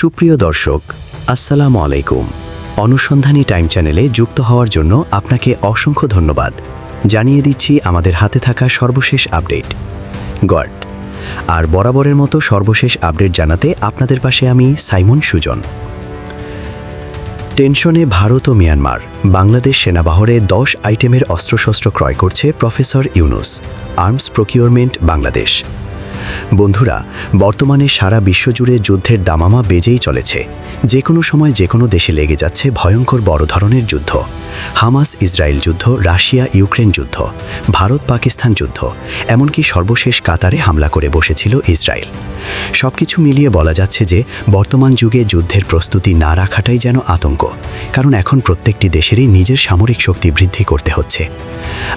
সুপ্রিয় দর্শক, আসসালামু আলাইকুম। অনুসন্ধানী টাইম চ্যানেলে যুক্ত হওয়ার জন্য আপনাকে অসংখ্য ধন্যবাদ। জানিয়ে দিচ্ছি আমাদের হাতে থাকা সর্বশেষ আপডেট গড। আর বরাবরের মতো সর্বশেষ আপডেট জানাতে আপনাদের পাশে আমি সাইমন সুজন। টেনশনে ভারত ও মিয়ানমার, বাংলাদেশ সেনাবাহিনীরে 10 আইটেমের অস্ত্রশস্ত্র ক্রয় করছে professor Yunus, arms procurement Bangladesh. বন্ধুরা, বর্তমানে সারা বিশ্বজুড়ে যুদ্ধের দামামা বেজেই চলেছে। যে কোনো সময় যে কোনো দেশে লেগে যাচ্ছে ভয়ঙ্কর বড় ধরনের যুদ্ধ। হামাস ইসরায়েল যুদ্ধ, রাশিয়া ইউক্রেন যুদ্ধ, ভারত পাকিস্তান যুদ্ধ, এমনকি সর্বশেষ কাতারে হামলা করে বসেছিল ইসরায়েল। সবকিছু মিলিয়ে বলা যাচ্ছে যে বর্তমান যুগে যুদ্ধের প্রস্তুতি না রাখাটাই যেন আতঙ্ক, কারণ এখন প্রত্যেকটি দেশেরই নিজের সামরিক শক্তি বৃদ্ধি করতে হচ্ছে।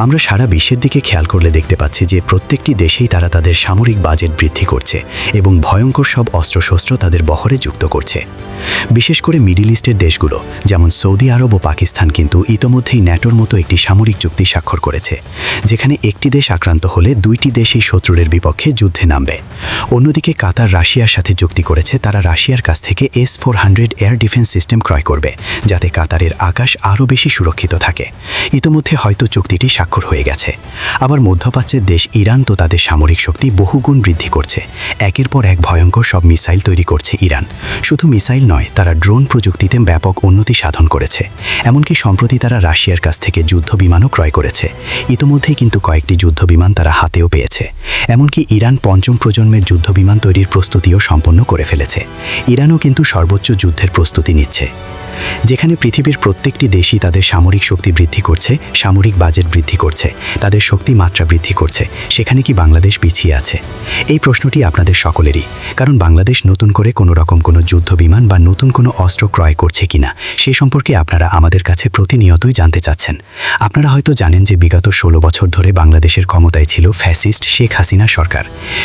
আমরা সারা বিশ্বের দিকে খেয়াল করলে দেখতে পাচ্ছি যে প্রত্যেকটি দেশেই তারা তাদের সামরিক বাজেট বৃদ্ধি করছে এবং ভয়ঙ্কর সব অস্ত্রশস্ত্র তাদের বহরে যুক্ত করছে। বিশেষ করে মিডল ইস্টের দেশগুলো যেমন সৌদি আরব ও পাকিস্তান কিন্তু ইতোমধ্যেই ন্যাটোর মতো একটি সামরিক চুক্তি স্বাক্ষর করেছে, যেখানে একটি দেশ আক্রান্ত হলে দুইটি দেশ এই শত্রুর বিপক্ষে যুদ্ধে নামবে। অন্যদিকে কাতার রাশিয়ার সাথে চুক্তি করেছে, তারা রাশিয়ার কাছ থেকে S-400 এয়ার ডিফেন্স সিস্টেম ক্রয় করবে, যাতে কাতারের আকাশ আরও বেশি সুরক্ষিত থাকে। ইতোমধ্যে হয়তো চুক্তিটি স্বাক্ষর হয়ে গেছে। আবার মধ্যপ্রাচ্যের দেশ ইরান তো তাদের সামরিক শক্তি বহুগুণ বৃদ্ধি করছে। একের পর এক ভয়ঙ্কর সব মিসাইল তৈরি করছে ইরান। শুধু মিসাইল নয়, তারা ড্রোন প্রযুক্তিতে ব্যাপক উন্নতি সাধন করেছে। এমনকি সম্প্রতি তারা রাশিয়ার কাছ থেকে যুদ্ধ বিমানও ক্রয় করেছে। ইতোমধ্যেই কিন্তু কয়েকটি যুদ্ধ বিমান তারা হাতেও পেয়েছে। এমনকি ইরান 5ম প্রজন্মের যুদ্ধ বিমান তৈরির প্রস্তুতিও সম্পন্ন করে ফেলেছে। ইরানও কিন্তু সর্বোচ্চ যুদ্ধের প্রস্তুতি নিচ্ছে। যেখানে পৃথিবীর প্রত্যেকটি দেশই তাদের সামরিক শক্তি বৃদ্ধি করছে, সামরিক বাজেট বৃদ্ধি করছে, তাদের শক্তি মাত্রা বৃদ্ধি করছে, সেখানে কি বাংলাদেশ পিছিয়ে আছে? এই প্রশ্নটি আপনাদের সকলেরই, কারণ বাংলাদেশ নতুন করে কোনো রকম কোনো যুদ্ধ বিমান বা নতুন কোনো অস্ত্র ক্রয় করছে কিনা সে সম্পর্কে আপনারা আমাদের কাছে প্রতিনিয়তই জানতে চাচ্ছেন। আপনারা হয়তো জানেন যে বিগত 16 বছর ধরে বাংলাদেশের ক্ষমতায় ছিল ফ্যাসিস্ট শেখ হাসিনা সরকার।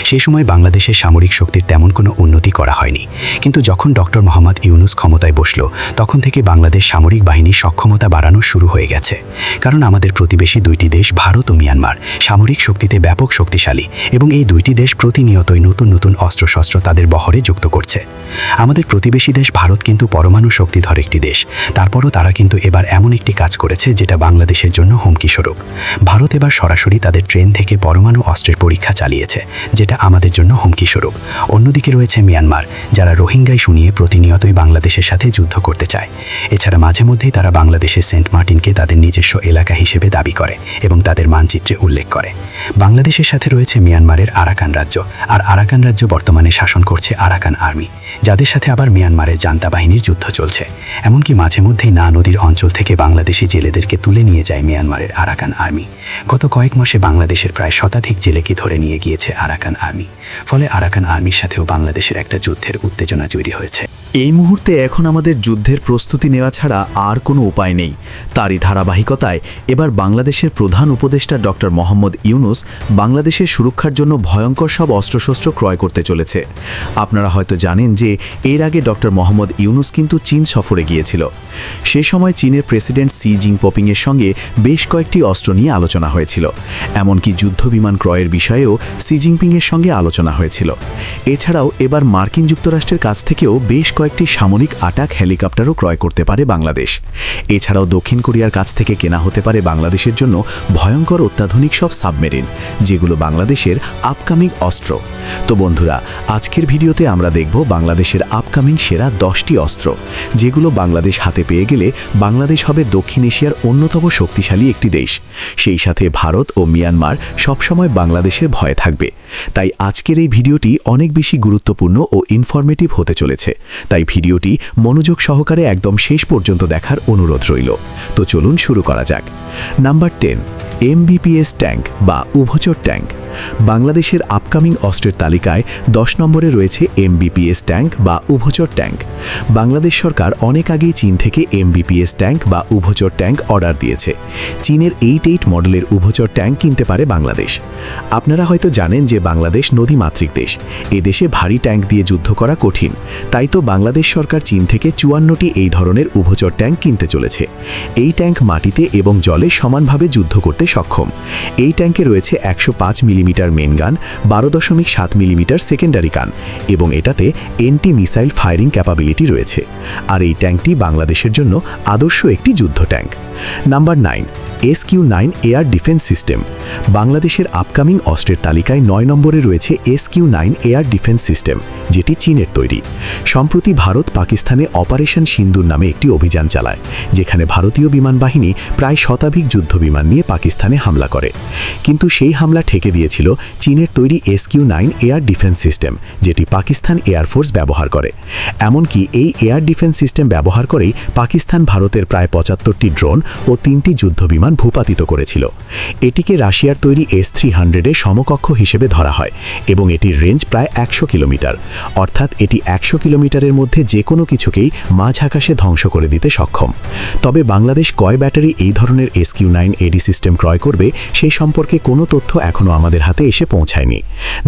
সেই সময় বাংলাদেশের সামরিক শক্তির তেমন কোনো উন্নতি করা হয়নি। কিন্তু যখন ডক্টর মোহাম্মদ ইউনুস ক্ষমতায় বসল, তখন থেকে বাংলাদেশ সামরিক বাহিনীর সক্ষমতা বাড়ানো শুরু হয়ে গেছে। কারণ আমাদের প্রতিবেশী দুইটি দেশ ভারত ও মিয়ানমার সামরিক শক্তিতে ব্যাপক শক্তিশালী, এবং এই দুইটি দেশ প্রতিনিয়তই নতুন নতুন অস্ত্রশস্ত্র তাদের বহরে যুক্ত করছে। আমাদের প্রতিবেশী দেশ ভারত কিন্তু পরমাণু শক্তিধর একটি দেশ। তারপরও তারা কিন্তু এবার এমন একটি কাজ করেছে যেটা বাংলাদেশের জন্য হুমকি স্বরূপ। ভারত এবার সরাসরি তাদের ট্রেন থেকে পরমাণু অস্ত্রের পরীক্ষা চালিয়েছে, যেটা আমাদের জন্য হুমকি স্বরূপ। অন্যদিকে রয়েছে মিয়ানমার, যারা রোহিঙ্গায় শুনিয়ে প্রতিনিয়তই বাংলাদেশের সাথে যুদ্ধ করতে চায়। এছাড়া মাঝে মধ্যেই তারা বাংলাদেশের সেন্ট মার্টিনকে তাদের নিজস্ব এলাকা হিসেবে দাবি করে এবং তাদের মানচিত্রে উল্লেখ করে। বাংলাদেশের সাথে রয়েছে মিয়ানমারের আরাকান রাজ্য, আর আরাকান রাজ্য বর্তমানে শাসন করছে আরাকান আর্মি, যাদের সাথে আবার মিয়ানমারের জান্তা বাহিনীর যুদ্ধ চলছে। এমনকি মাঝে মধ্যেই না নদীর অঞ্চল থেকে বাংলাদেশি জেলেদেরকে তুলে নিয়ে যায় মিয়ানমারের আরাকান আর্মি। গত কয়েক মাসে বাংলাদেশের প্রায় শতাধিক জেলেকে ধরে নিয়ে গিয়েছে আরাকান আর্মি। ফলে আরাকান আর্মির সাথেও বাংলাদেশের একটা যুদ্ধের উত্তেজনা তৈরি হয়েছে। এই মুহূর্তে এখন আমাদের যুদ্ধের প্রস্তুতি নেওয়া ছাড়া আর কোনো উপায় নেই। তারই ধারাবাহিকতায় এবার বাংলাদেশের প্রধান উপদেষ্টা ডক্টর মোহাম্মদ ইউনুস বাংলাদেশের সুরক্ষার জন্য ভয়ঙ্কর সব অস্ত্রশস্ত্র ক্রয় করতে চলেছে। আপনারা হয়তো জানেন যে এর আগে ডক্টর মোহাম্মদ ইউনুস কিন্তু চীন সফরে গিয়েছিল। সে সময় চীনের প্রেসিডেন্ট শি জিনপিংয়ের সঙ্গে বেশ কয়েকটি অস্ত্র নিয়ে আলোচনা হয়েছিল। এমনকি যুদ্ধ বিমান ক্রয়ের বিষয়েও শি জিনপিংয়ের সঙ্গে আলোচনা হয়েছিল। এছাড়াও এবার মার্কিন যুক্তরাষ্ট্রের কাছ থেকেও বেশ কয়েকটি সামরিক অ্যাটাক হেলিকপ্টারও ক্রয় করতে পারে বাংলাদেশ। এছাড়াও দক্ষিণ কোরিয়ার কাছ থেকে কেনা হতে পারে বাংলাদেশের জন্য ভয়ঙ্কর অত্যাধুনিক সব সাবমেরিন, যেগুলো বাংলাদেশের আপকামিং অস্ত্র। তো বন্ধুরা, আজকের ভিডিওতে আমরা দেখব বাংলাদেশের আপকামিং সেরা 10টি অস্ত্র, যেগুলো বাংলাদেশ হাতে পেয়ে গেলে বাংলাদেশ হবে দক্ষিণ এশিয়ার অন্যতম শক্তিশালী একটি দেশ। সেই সাথে ভারত ও মিয়ানমার সবসময় বাংলাদেশের ভয়ে থাকবে। তাই আজকের এই ভিডিওটি অনেক বেশি গুরুত্বপূর্ণ ও ইনফরমেটিভ হতে চলেছে। তাই ভিডিওটি মনোযোগ সহকারে একদম শেষ পর্যন্ত দেখার অনুরোধ রইল। তো চলুন শুরু করা যাক। নাম্বার 10, MBPS ট্যাঙ্ক বা উভচর ট্যাঙ্ক। বাংলাদেশের আপকামিং অস্ত্রের তালিকায় 10 নম্বরে রয়েছে MBPS ট্যাঙ্ক বা উভচর ট্যাঙ্ক। বাংলাদেশ সরকার অনেক আগেই চীন থেকে MBPS ট্যাঙ্ক বা উভচর ট্যাঙ্ক অর্ডার দিয়েছে। চীনের 88 মডেলের উভচর ট্যাঙ্ক কিনতে পারে বাংলাদেশ। আপনারা হয়তো জানেন যে বাংলাদেশ নদীমাতৃক দেশ। এদেশে ভারী ট্যাঙ্ক দিয়ে যুদ্ধ করা কঠিন। তাই তো বাংলাদেশ সরকার চীন থেকে 54টি এই ধরনের উভচর ট্যাঙ্ক কিনতে চলেছে। এই ট্যাঙ্ক মাটিতে এবং জলে সমানভাবে যুদ্ধ করতে সক্ষম। এই ট্যাঙ্কে রয়েছে 105 মিমি মিলিমিটার মেন গান, 12.7 মিলিমিটার সেকেন্ডারি গান এবং এটাতে এন্টি মিসাইল ফায়ারিং ক্যাপাবিলিটি রয়েছে। আর এই ট্যাঙ্কটি বাংলাদেশের জন্য আদর্শ একটি যুদ্ধ tank. Number 9, SQ-9 air defence system. বাংলাদেশের আপকামিং অস্ত্রের তালিকায় 9 নম্বরে রয়েছে SQ-9 এয়ার ডিফেন্স সিস্টেম, যেটি চীনের তৈরি। সম্প্রতি ভারত পাকিস্তানে অপারেশন সিন্দুর নামে একটি অভিযান চালায়, যেখানে ভারতীয় বিমান বাহিনী প্রায় শতাধিক যুদ্ধবিমান নিয়ে পাকিস্তানে হামলা করে। কিন্তু সেই হামলা ঠেকে দিয়েছিল চীনের তৈরি SQ-9 এয়ার ডিফেন্স সিস্টেম, যেটি পাকিস্তান এয়ারফোর্স ব্যবহার করে। এমনকি এই এয়ার ডিফেন্স সিস্টেম ব্যবহার করেই পাকিস্তান ভারতের প্রায় 75টি ড্রোন ও 3টি যুদ্ধবিমান ভূপাতিত করেছিল। এটিকে রাশিয়ার তৈরি S-300-এর সমকক্ষ হিসেবে ধরা হয় এবং এটির রেঞ্জ প্রায় 100 কিলোমিটার, অর্থাৎ এটি 100 কিলোমিটারের মধ্যে যে কোনো কিছুকেই মাঝ আকাশে ধ্বংস করে দিতে সক্ষম। তবে বাংলাদেশ কয় ব্যাটারি এই ধরনের SQ-9 এডি সিস্টেম ক্রয় করবে সেই সম্পর্কে কোনো তথ্য এখনও আমাদের হাতে এসে পৌঁছায়নি।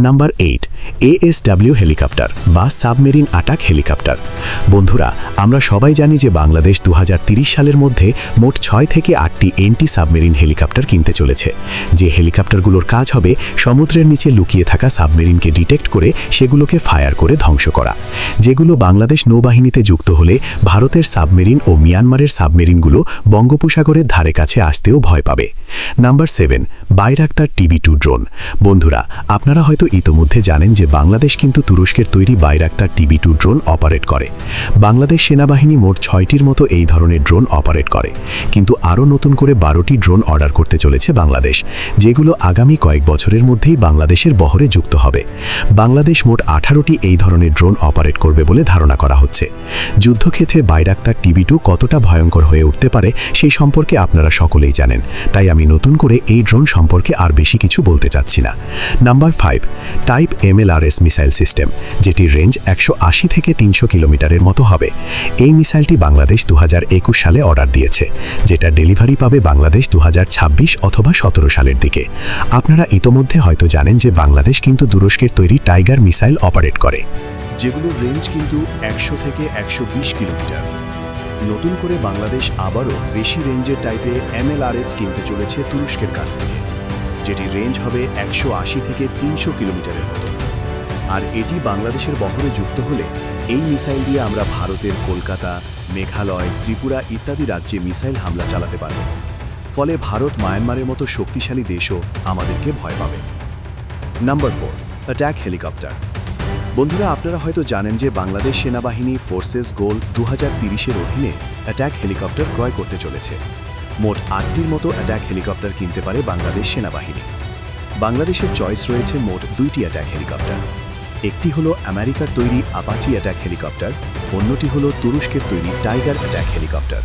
নাম্বার 8, ASW হেলিকপ্টার বা সাবমেরিন অ্যাটাক হেলিকপ্টার। বন্ধুরা, আমরা সবাই জানি যে বাংলাদেশ 2030 সালের মধ্যে মোট 6 থেকে 8টি এন্টি সাবমেরিন হেলিকপ্টার কিনতে চলেছে, যে হেলিকপ্টারগুলোর কাজ হবে সমুদ্রের নিচে লুকিয়ে থাকা সাবমেরিনকে ডিটেক্ট করে সেগুলোকে ফায়ার করে ধ্বংস করা। যেগুলো বাংলাদেশ নৌবাহিনীতে যুক্ত হলে ভারতের সাবমেরিন ও মিয়ানমারের সাবমেরিনগুলো বঙ্গোপসাগরের ধারে কাছে আসতেও ভয় পাবে। Number 7, Bayraktar TB2 drone. বন্ধুরা, আপনারা হয়তো ইতোমধ্যে জানেন যে বাংলাদেশ কিন্তু তুরস্কের তৈরি বাইরাক্তার TB2 ড্রোন অপারেট করে। বাংলাদেশ সেনাবাহিনী মোট 6টির মতো এই ধরনের ড্রোন অপারেট করে, কিন্তু আরও নতুন করে 12টি ড্রোন অর্ডার করতে চলেছে বাংলাদেশ, যেগুলো আগামী কয়েক বছরের মধ্যেই বাংলাদেশের বহরে যুক্ত হবে। বাংলাদেশ মোট 18টি এই ধরনের ড্রোন অপারেট করবে বলে ধারণা করা হচ্ছে। যুদ্ধক্ষেত্রে বাইরাক্তার TB2 কতটা ভয়ঙ্কর হয়ে উঠতে পারে সেই সম্পর্কে আপনারা সকলেই জানেন, তাই আমি নতুন করে এই ড্রোন সম্পর্কে আর বেশি কিছু বলতে চাচ্ছি না। Number 5, type MLRS missile system, যেটির রেঞ্জ 180 থেকে 300 কিলোমিটারের মতো হবে। এই মিসাইলটি বাংলাদেশ 2021 সালে অর্ডার দিয়েছে, যেটা ডেলিভারি পাবে বাংলাদেশ 2026 অথবা 17 সালের দিকে। আপনারা ইতোমধ্যে হয়তো জানেন যে বাংলাদেশ কিন্তু তুরস্কের তৈরি টাইগার মিসাইল অপারেট করে, যেগুলোর রেঞ্জ কিন্তু 100 থেকে 120 কিলোমিটার। নতুন করে বাংলাদেশ আবারও বেশি রেঞ্জের টাইপে MLRS কিনতে চলেছে তুরস্কের কাছ থেকে, যেটির রেঞ্জ হবে 180 থেকে 300 কিলোমিটারের মতো। আর এটি বাংলাদেশের বহরে যুক্ত হলে এই মিসাইল দিয়ে আমরা ভারতের কলকাতা, মেঘালয়, ত্রিপুরা ইত্যাদি রাজ্যে মিসাইল হামলা চালাতে পারব। ফলে ভারত মায়ানমারের মতো শক্তিশালী দেশও আমাদেরকে ভয় পাবে। Number 4, attack helicopter. বন্ধুরা, আপনারা হয়তো জানেন যে বাংলাদেশ সেনাবাহিনী ফোর্সেস গোল 2030-এর অধীনে অ্যাটাক হেলিকপ্টার ক্রয় করতে চলেছে। মোট 8টির মতো অ্যাটাক হেলিকপ্টার কিনতে পারে বাংলাদেশ সেনাবাহিনী। বাংলাদেশের চয়েস রয়েছে মোট 2টি অ্যাটাক হেলিকপ্টার। একটি হলো আমেরিকার তৈরি আপাচি অ্যাটাক হেলিকপ্টার, অন্যটি হলো তুরস্কের তৈরি টাইগার অ্যাটাক হেলিকপ্টার।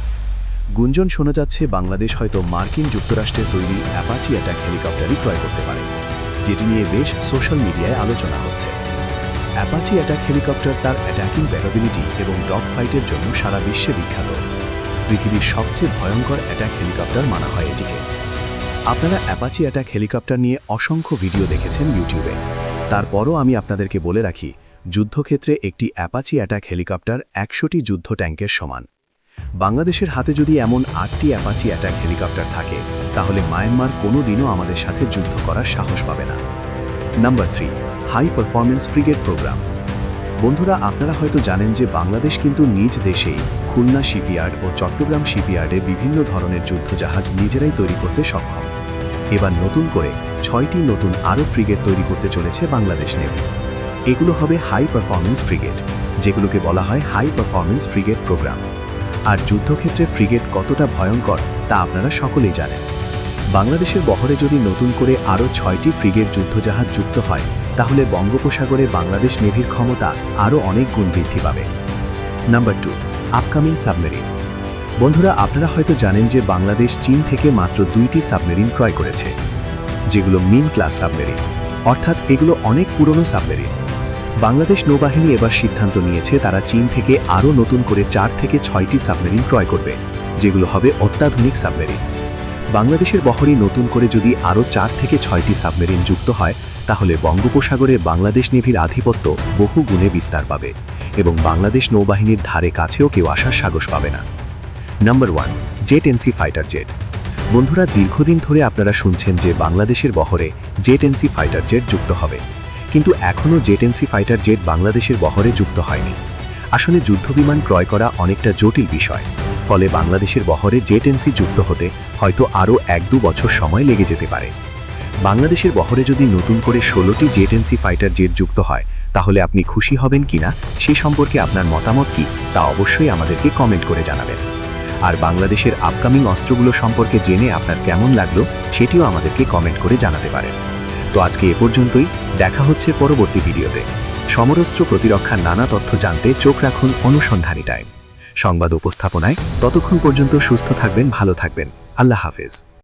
গুঞ্জন শোনা যাচ্ছে বাংলাদেশ হয়তো মার্কিন যুক্তরাষ্ট্রের তৈরি অ্যাপাচি অ্যাটাক হেলিকপ্টারই ক্রয় করতে পারে, যেটি নিয়ে বেশ সোশ্যাল মিডিয়ায় আলোচনা হচ্ছে। অ্যাপাচি অ্যাটাক হেলিকপ্টার তার অ্যাটাকিং ক্যাপাবিলিটি এবং ডগ ফাইটের জন্য সারা বিশ্বে বিখ্যাত। পৃথিবীর সবচেয়ে ভয়ঙ্কর অ্যাটাক হেলিকপ্টার মানা হয় এটিকে। আপনারা অ্যাপাচি অ্যাটাক হেলিকপ্টার নিয়ে অসংখ্য ভিডিও দেখেছেন ইউটিউবে। তারপরও আমি আপনাদেরকে বলে রাখি, যুদ্ধক্ষেত্রে একটি অ্যাপাচি অ্যাটাক হেলিকপ্টার 100টি যুদ্ধ ট্যাঙ্কের সমান। বাংলাদেশের হাতে যদি এমন 8টি অ্যাপাচি অ্যাটাক হেলিকপ্টার থাকে, তাহলে মায়ানমার কোনো দিনও আমাদের সাথে যুদ্ধ করার সাহস পাবে না। Number 3, high performance frigate programme. বন্ধুরা, আপনারা হয়তো জানেন যে বাংলাদেশ কিন্তু নিজ দেশেই খুলনা শিপইয়ার্ড ও চট্টগ্রাম শিপইয়ার্ডে বিভিন্ন ধরনের যুদ্ধজাহাজ নিজেরাই তৈরি করতে সক্ষম। এবার নতুন করে 6টি নতুন আরও ফ্রিগেট তৈরি করতে চলেছে বাংলাদেশ নেভি। এগুলো হবে হাই পারফরমেন্স ফ্রিগেট, যেগুলোকে বলা হয় হাই পারফরমেন্স ফ্রিগেট প্রোগ্রাম। আর যুদ্ধক্ষেত্রে ফ্রিগেট কতটা ভয়ঙ্কর তা আপনারা সকলেই জানেন। বাংলাদেশের বহরে যদি নতুন করে আরও 6টি ফ্রিগেট যুদ্ধজাহাজ যুক্ত হয়, তাহলে বঙ্গোপসাগরে বাংলাদেশ নেভির ক্ষমতা আরও অনেক গুণ বৃদ্ধি পাবে। Number 2, upcoming submarine. বন্ধুরা, আপনারা হয়তো জানেন যে বাংলাদেশ চীন থেকে মাত্র 2টি সাবমেরিন ক্রয় করেছে, যেগুলো মিন ক্লাস সাবমেরিন, অর্থাৎ এগুলো অনেক পুরনো সাবমেরিন। বাংলাদেশ নৌবাহিনী এবার সিদ্ধান্ত নিয়েছে তারা চীন থেকে আরও নতুন করে 4 থেকে 6টি সাবমেরিন ক্রয় করবে, যেগুলো হবে অত্যাধুনিক সাবমেরিন। বাংলাদেশের বহরে নতুন করে যদি আরও 4 থেকে 6টি সাবমেরিন যুক্ত হয়, তাহলে বঙ্গোপসাগরে বাংলাদেশ নেভির আধিপত্য বহু গুণে বিস্তার পাবে এবং বাংলাদেশ নৌবাহিনীর ধারে কাছেও কেউ আসার সাহস পাবে না। Number 1, jet NC fighter jet. বন্ধুরা, দীর্ঘদিন ধরে আপনারা শুনছেন যে বাংলাদেশের বহরে জেট-এনসি ফাইটার জেট যুক্ত হবে, কিন্তু এখনও জেট-এনসি ফাইটার জেট বাংলাদেশের বহরে যুক্ত হয়নি। আসলে যুদ্ধবিমান ক্রয় করা অনেকটা জটিল বিষয়, ফলে বাংলাদেশের বহরে জেট-এনসি যুক্ত হতে হয়তো আরও 1-2 বছর সময় লেগে যেতে পারে। বাংলাদেশের বহরে যদি নতুন করে 16টি জেট-এনসি ফাইটার জেট যুক্ত হয়, তাহলে আপনি খুশি হবেন কিনা সে সম্পর্কে আপনার মতামত কি তা অবশ্যই আমাদেরকে কমেন্ট করে জানাবেন। আর বাংলাদেশের আপকামিং অস্ত্রগুলো সম্পর্কে জেনে আপনার কেমন লাগলো সেটিও আমাদেরকে কমেন্ট করে জানাতে পারেন। তো আজকে এ পর্যন্তই, দেখা হচ্ছে পরবর্তী ভিডিওতে। সমরস্ত্র প্রতিরক্ষার নানা তথ্য জানতে চোখ রাখুন অনুসন্ধানী টাইম সংবাদ উপস্থাপনায়। ততক্ষণ পর্যন্ত সুস্থ থাকবেন, ভালো থাকবেন। আল্লাহ হাফেজ।